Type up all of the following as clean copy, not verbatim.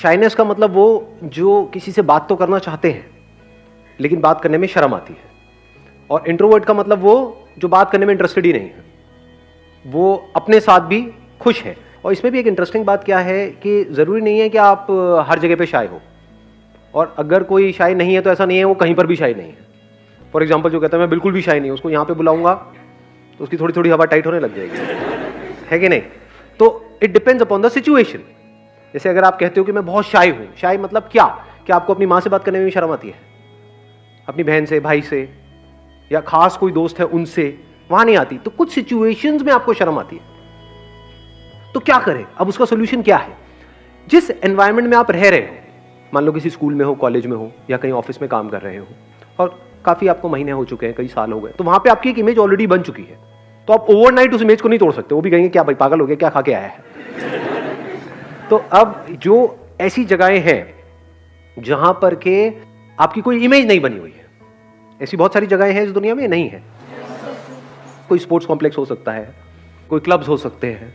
Shyness का मतलब वो जो किसी से बात तो करना चाहते हैं लेकिन बात करने में शर्म आती है, और इंट्रोवर्ट का मतलब वो जो बात करने में इंटरेस्टेड ही नहीं है, वो अपने साथ भी खुश है। और इसमें भी एक इंटरेस्टिंग बात क्या है कि ज़रूरी नहीं है कि आप हर जगह पे शाय हो, और अगर कोई शाय नहीं है तो ऐसा नहीं है वो कहीं पर भी शाय नहीं है। फॉर एग्जाम्पल जो कहता है मैं बिल्कुल भी शाय नहीं हूँ, उसको यहाँ पे बुलाऊंगा तो उसकी थोड़ी थोड़ी हवा टाइट होने लग जाएगी, है कि नहीं? तो it depends upon the situation. जैसे अगर आप कहते हो कि मैं बहुत शाय हूँ, शाय मतलब क्या? कि आपको अपनी माँ से बात करने में भी शर्म आती है, अपनी बहन से, भाई से, या खास कोई दोस्त है उनसे, वहां नहीं आती। तो कुछ सिचुएशंस में आपको शर्म आती है, तो क्या करें? अब उसका सोल्यूशन क्या है? जिस एनवायरनमेंट में आप रह रहे हो, मान लो किसी स्कूल में हो, कॉलेज में हो, या कहीं ऑफिस में काम कर रहे हो, और काफी आपको महीने हो चुके हैं, कई साल हो गए, तो वहां पे आपकी एक इमेज ऑलरेडी बन चुकी है। तो आप ओवरनाइट उस इमेज को नहीं तोड़ सकते। वो भी कहेंगे क्या भाई पागल हो गया, क्या खा के आया है? तो अब जो ऐसी जगहें हैं जहां पर के आपकी कोई इमेज नहीं बनी हुई है, ऐसी बहुत सारी जगहें हैं इस दुनिया में नहीं है। कोई स्पोर्ट्स कॉम्प्लेक्स हो सकता है, कोई क्लब्स हो सकते हैं।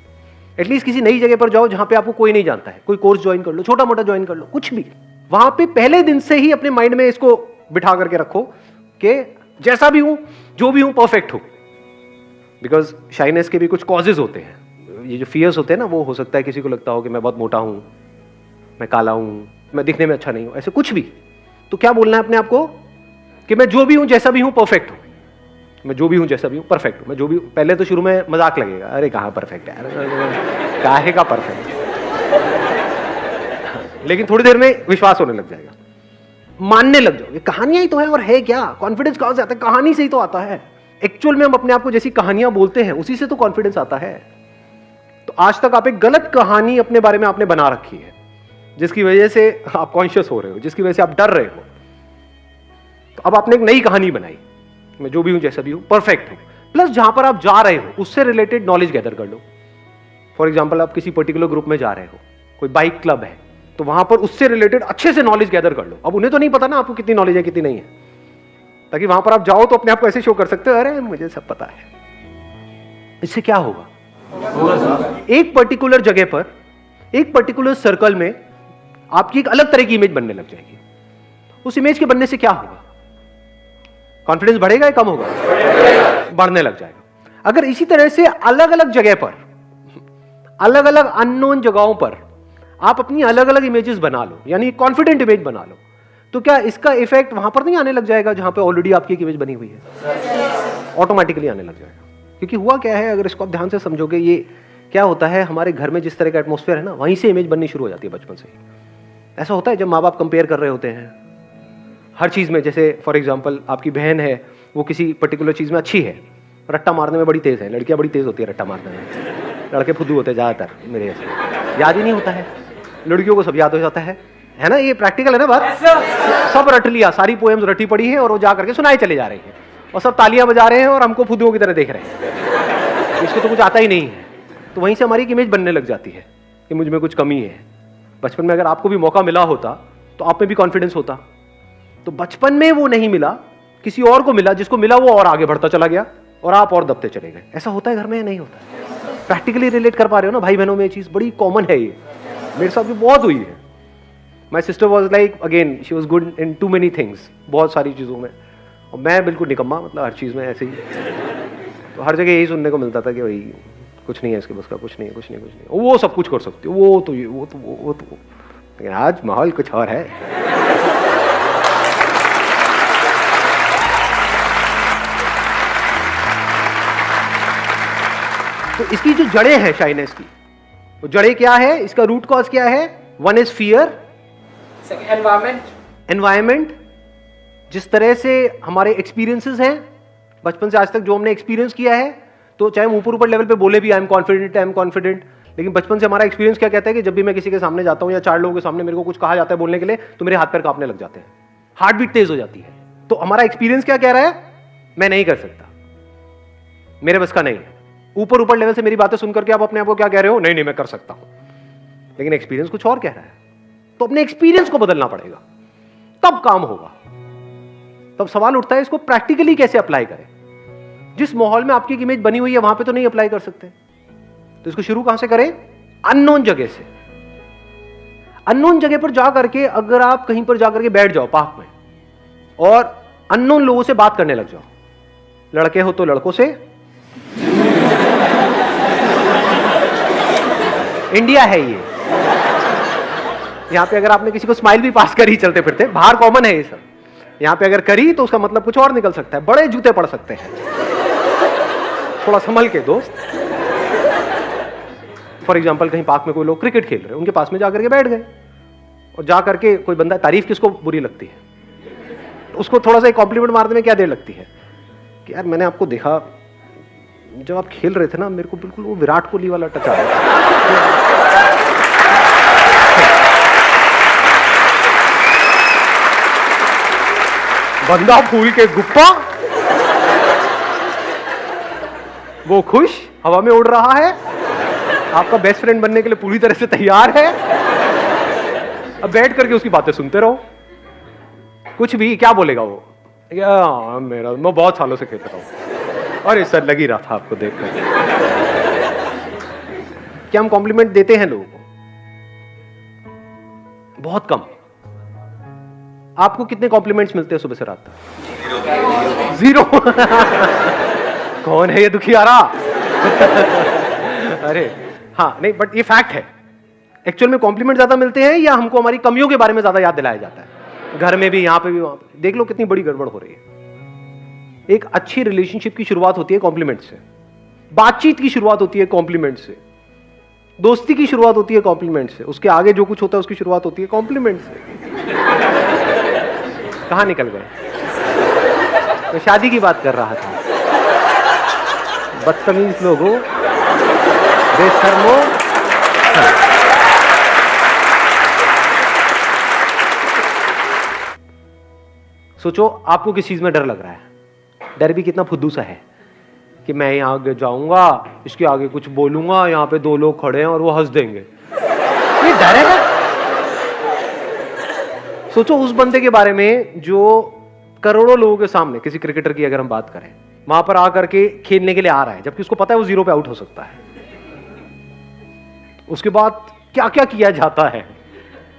एटलीस्ट किसी नई जगह पर जाओ जहां पे आपको कोई नहीं जानता है, कोई कोर्स ज्वाइन कर लो, छोटा मोटा ज्वाइन कर लो, कुछ भी। वहां पे पहले दिन से ही अपने माइंड में इसको बिठा करके रखो कि जैसा भी हूं, जो भी हूं, परफेक्ट हूं। बिकॉज शाइनेस के भी कुछ कॉजेज होते हैं। ये जो फियर्स होते हैं ना, वो हो सकता है किसी को लगता हो कि मैं बहुत मोटा हूं, मैं काला हूं, मैं दिखने में अच्छा नहीं हूं, ऐसे कुछ भी। तो क्या बोलना है अपने आप को कि मैं जो भी हूं, जैसा भी हूं, परफेक्ट हूं। मैं जो भी हूं, जैसा भी हूं, परफेक्ट हूं। मैं जो भी, पहले तो शुरू में मजाक लगेगा, अरे कहां परफेक्ट है, काहे का परफेक्ट, लेकिन थोड़ी देर में विश्वास होने लग जाएगा, मानने लग जाओगे कहानियां ही तो है, और है क्या? कॉन्फिडेंस कहां से आता है? कहानी से ही तो आता है। एक्चुअल में हम अपने आप को जैसी कहानियां बोलते हैं उसी से तो कॉन्फिडेंस आता है। तो आज तक आप एक गलत कहानी अपने बारे में आपने बना रखी है, जिसकी वजह से आप कॉन्शियस हो रहे हो, जिसकी वजह से आप डर रहे हो। तो अब आपने एक नई कहानी बनाई, मैं जो भी हूं, जैसा भी हूं, परफेक्ट हूं। प्लस जहां पर आप जा रहे हो उससे रिलेटेड नॉलेज गैदर कर लो। फॉर एग्जाम्पल आप किसी पर्टिकुलर ग्रुप में जा रहे हो, कोई बाइक क्लब है, तो वहां पर उससे रिलेटेड अच्छे से नॉलेज गैदर कर लो। अब उन्हें तो नहीं पता ना आपको कितनी नॉलेज है, कितनी नहीं है, ताकि वहां पर आप जाओ तो अपने आप को ऐसे शो कर सकते हो, अरे मुझे सब पता है। इससे क्या होगा? एक पर्टिकुलर जगह पर, एक पर्टिकुलर सर्कल में आपकी एक अलग तरह की इमेज बनने लग जाएगी। उस इमेज के बनने से क्या होगा? कॉन्फिडेंस बढ़ेगा या कम होगा? बढ़ने लग जाएगा। अगर इसी तरह से अलग अलग जगह पर, अलग अलग अननोन जगहों पर आप अपनी अलग अलग इमेजेस बना लो, यानी कॉन्फिडेंट इमेज बना लो, तो क्या इसका इफेक्ट वहां पर नहीं आने लग जाएगा जहां पे ऑलरेडी आपकी एक इमेज बनी हुई है? ऑटोमेटिकली आने लग जाएगा। क्योंकि हुआ क्या है, अगर इसको आप ध्यान से समझोगे, ये क्या होता है, हमारे घर में जिस तरह का एटमॉस्फेयर है ना, वहीं से इमेज बननी शुरू हो जाती है बचपन से ही। ऐसा होता है जब माँ बाप कंपेयर कर रहे होते हैं हर चीज में। जैसे फॉर एग्जांपल आपकी बहन है, वो किसी पर्टिकुलर चीज में अच्छी है, रट्टा मारने में बड़ी तेज है, लड़कियां बड़ी तेज होती है रट्टा मारने में, लड़के फुद्दू होते हैं ज्यादातर, मेरे ऐसे याद ही नहीं होता है। लड़कियों को सब याद हो जाता है ना? ये प्रैक्टिकल है ना बात। सब रट लिया, सारी पोएम्स रटी पड़ी है और वो जा करके सुनाई चले जा रही है, और सब तालियां बजा रहे हैं और हमको फुद्दुओं की तरह देख रहे हैं। इसको तो कुछ आता ही नहीं है। तो वहीं से हमारी एक इमेज बनने लग जाती है कि मुझ में कुछ कमी है। बचपन में अगर आपको भी मौका मिला होता तो आप में भी कॉन्फिडेंस होता। तो बचपन में वो नहीं मिला, किसी और को मिला, जिसको मिला वो और आगे बढ़ता चला गया और आप और दबते चले गए। ऐसा होता है घर में या नहीं होता? प्रैक्टिकली रिलेट कर पा रहे हो ना भाई बहनों में? ये चीज बड़ी कॉमन है, ये मेरे साथ भी बहुत हुई है। My sister was like, again she was good in too many things, बहुत सारी चीज़ों में, और मैं बिल्कुल निकम्मा, मतलब हर चीज़ में ऐसे ही। तो हर जगह यही सुनने को मिलता था कि भाई कुछ नहीं है इसके बस का, कुछ नहीं है, कुछ नहीं, कुछ नहीं, वो सब कुछ कर सकती हो, वो तो ये, वो तो वो तो। लेकिन आज माहौल कुछ और है। तो इसकी जो जड़ें हैं शाइनेस की, वो जड़ें क्या है, इसका रूट कॉज क्या है? वन इज फियर, एनवायरमेंट, जिस तरह से हमारे एक्सपीरियंसेस हैं बचपन से आज तक, जो हमने एक्सपीरियंस किया है। तो चाहे हम ऊपर ऊपर लेवल पे बोले भी आई एम कॉन्फिडेंट, लेकिन बचपन से हमारा एक्सपीरियंस क्या कहता है कि जब भी मैं किसी के सामने जाता हूं या 4 लोगों के सामने मेरे को कुछ कहा जाता है बोलने के लिए, तो मेरे हाथ पैर कांपने लग जाते हैं, हार्ट बीट तेज हो जाती है। तो हमारा एक्सपीरियंस क्या कह रहा है? मैं नहीं कर सकता, मेरे बस का नहीं है। ऊपर ऊपर लेवल से मेरी बातें सुनकर के आप अपने आप को क्या कह रहे हो? नहीं मैं कर सकता हूं, लेकिन एक्सपीरियंस कुछ और कह रहा है। तो अपने एक्सपीरियंस को बदलना पड़ेगा, तब काम होगा। तब सवाल उठता है इसको प्रैक्टिकली कैसे अप्लाई करें। जिस माहौल में आपकी एक इमेज बनी हुई है वहां पे तो नहीं अप्लाई कर सकते, तो इसको शुरू कहां से करें? अननोन जगह से। अननोन जगह पर जा करके अगर आप कहीं पर जा करके बैठ जाओ पार्क में और अननोन लोगों से बात करने लग जाओ, लड़के हो तो लड़कों से, इंडिया है ये, यहां पे अगर आपने किसी को स्माइल भी पास करी चलते फिरते, बाहर कॉमन है ये सब, यहां पे अगर करी तो उसका मतलब कुछ और निकल सकता है, बड़े जूते पड़ सकते हैं, थोड़ा संभल के दोस्त। फॉर एग्जाम्पल कहीं पार्क में कोई लोग क्रिकेट खेल रहे हैं, उनके पास में जाकर के बैठ गए और जाकर के कोई बंदा, तारीफ किसको बुरी लगती है, उसको थोड़ा सा एक कॉम्प्लीमेंट मारने में क्या देर लगती है कि यार मैंने आपको देखा जब आप खेल रहे थे ना, मेरे को बिल्कुल वो विराट कोहली वाला टच आ रहा था। बंदा फूल के गुप्पा, वो खुश हवा में उड़ रहा है, आपका बेस्ट फ्रेंड बनने के लिए पूरी तरह से तैयार है। अब बैठ करके उसकी बातें सुनते रहो, कुछ भी क्या बोलेगा वो, या मेरा मैं बहुत सालों से खेल रहा हूं, अरे सर लग ही रहा था आपको देखकर। क्या हम कॉम्प्लीमेंट देते हैं लोगों को? बहुत कम। आपको कितने कॉम्प्लीमेंट्स मिलते हैं सुबह से रात तक? जीरो। कौन है ये दुखियारा? अरे हाँ, नहीं बट ये फैक्ट है। एक्चुअल में कॉम्प्लीमेंट ज्यादा मिलते हैं या हमको हमारी कमियों के बारे में ज्यादा याद दिलाया जाता है? घर में भी, यहां पे भी, वहां पे। देख लो कितनी बड़ी गड़बड़ हो रही है। एक अच्छी रिलेशनशिप की शुरुआत होती है कॉम्प्लीमेंट से, बातचीत की शुरुआत होती है कॉम्प्लीमेंट से, दोस्ती की शुरुआत होती है कॉम्प्लीमेंट से, उसके आगे जो कुछ होता है उसकी शुरुआत होती है कॉम्प्लीमेंट से। कहां निकल गए? मैं शादी की बात कर रहा था। बदतमीज लोगों, बेशर्मो। सोचो आपको किस चीज में डर लग रहा है? डर भी कितना फुद्दू सा है कि मैं यहां आगे जाऊंगा, इसके आगे कुछ बोलूंगा, यहां पे दो लोग खड़े हैं और वो हंस देंगे, ये डर है ना? सोचो उस बंदे के बारे में जो करोड़ों लोगों के सामने, किसी क्रिकेटर की अगर हम बात करें, वहां पर आकर के खेलने के लिए आ रहा है, जबकि उसको पता है वो 0 पे आउट हो सकता है। उसके बाद क्या क्या किया जाता है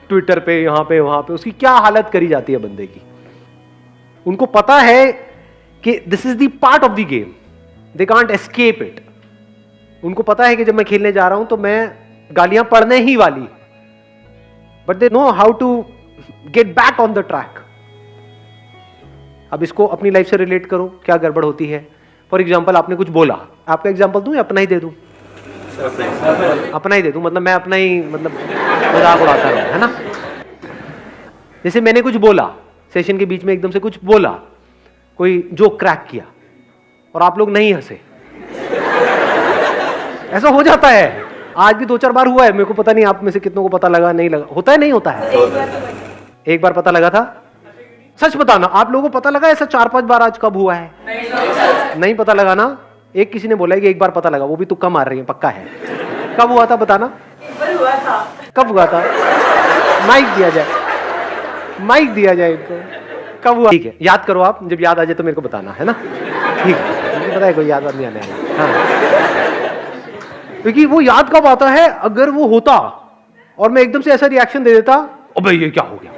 ट्विटर पे, यहां पे, वहां पे, उसकी क्या हालत करी जाती है बंदे की। उनको पता है कि this is the part of the game, they can't escape it. उनको पता है कि जब मैं खेलने जा रहा हूं तो मैं गालियां पड़ने ही वाली, but they know how to get back on the track. अब इसको अपनी लाइफ से रिलेट करो, क्या गड़बड़ होती है। फॉर एग्जाम्पल आपने कुछ बोला, आपका एग्जाम्पल दूं या अपना ही दे दूं? अपना ही दे दूं, मतलब मैं अपना ही मजाक उड़ाता रहूं, है ना। जैसे मैंने कुछ बोला सेशन के बीच में, एकदम से कुछ बोला, कोई जोक क्रैक किया और आप लोग नहीं हंसे, ऐसा हो जाता है। आज भी 2-4 बार हुआ है, मेरे को पता नहीं आप में से कितनों को पता लगा, नहीं लगा, होता है नहीं होता है? एक बार पता लगा था? सच बताना, आप लोगों को पता लगा ऐसा 4-5 बार आज कब हुआ है? नहीं पता लगा ना? एक किसी ने बोला है कि एक बार पता लगा, वो भी तुक्का मार रही है, पक्का है। कब हुआ था बताना? हुआ था। कब हुआ था? माइक दिया जाए, माइक दिया जाए इनको। कब हुआ? ठीक है, याद करो आप, जब याद आ जाए तो मेरे को बताना, है ना? ठीक है, मुझे पता है कोई याद नहीं आने वाला। हाँ, क्योंकि वो याद कब आता है? अगर वो होता और मैं एकदम से ऐसा रिएक्शन दे देता, अबे ये क्या हो गया,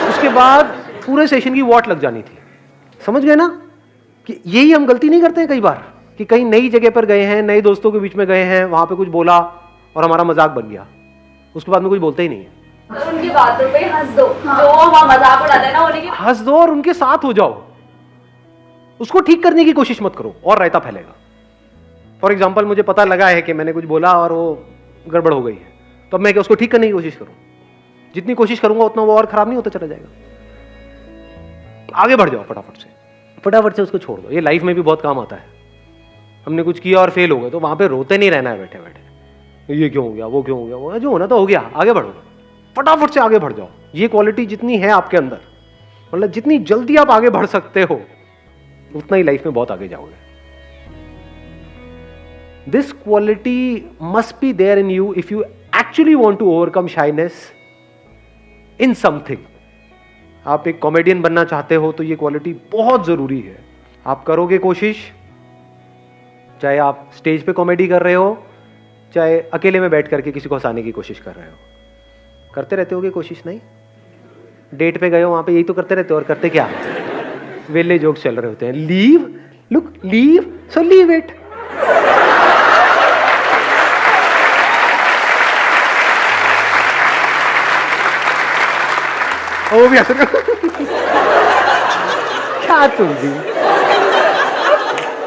उसके बाद पूरे सेशन की वॉट लग जानी थी। समझ गए ना कि यही हम गलती नहीं करते हैं कई बार, कि कहीं नई जगह पर गए हैं, नए दोस्तों के बीच में गए हैं, वहां पे कुछ बोला और हमारा मजाक बन गया, उसके बाद में कुछ बोलते ही नहीं है। उनकी बातों पे हंस दो, जो वहां मजाक उड़ाते हैं ना, उन्हीं की हंस दो और उनके साथ हो जाओ, उसको ठीक करने की कोशिश मत करो और रायता फैलेगा। फॉर एग्जाम्पल मुझे पता लगा है कि मैंने कुछ बोला और वो गड़बड़ हो गई है, तो अब मैं उसको ठीक करने की कोशिश करूं, जितनी कोशिश करूंगा उतना वो और खराब नहीं होता चला जाएगा। आगे बढ़ जाओ, फटाफट से उसको छोड़ दो। ये लाइफ में भी बहुत काम आता है। हमने कुछ किया और फेल हो गए तो वहां पे रोते नहीं रहना है बैठे बैठे, ये क्यों हो गया, वो क्यों हो गया, वो जो होना तो हो गया, आगे बढ़ो, फटाफट से आगे बढ़ जाओ। ये क्वालिटी जितनी है आपके अंदर, मतलब जितनी जल्दी आप आगे बढ़ सकते हो, उतना ही लाइफ में बहुत आगे जाओगे। This quality must be there in you if you actually want to overcome shyness in something. आप एक कॉमेडियन बनना चाहते हो तो ये क्वालिटी बहुत जरूरी है। आप करोगे कोशिश, चाहे आप स्टेज पे कॉमेडी कर रहे हो, चाहे अकेले में बैठ करके किसी को हंसाने की कोशिश कर रहे हो, करते रहते होगे कोशिश, नहीं? डेट पे गए हो, वहां पे यही तो करते रहते हो, और करते क्या? वेले जोक चल रहे होते हैं। Leave, look, leave, so leave it. वो भी हंस रहे हो। क्या तुम भी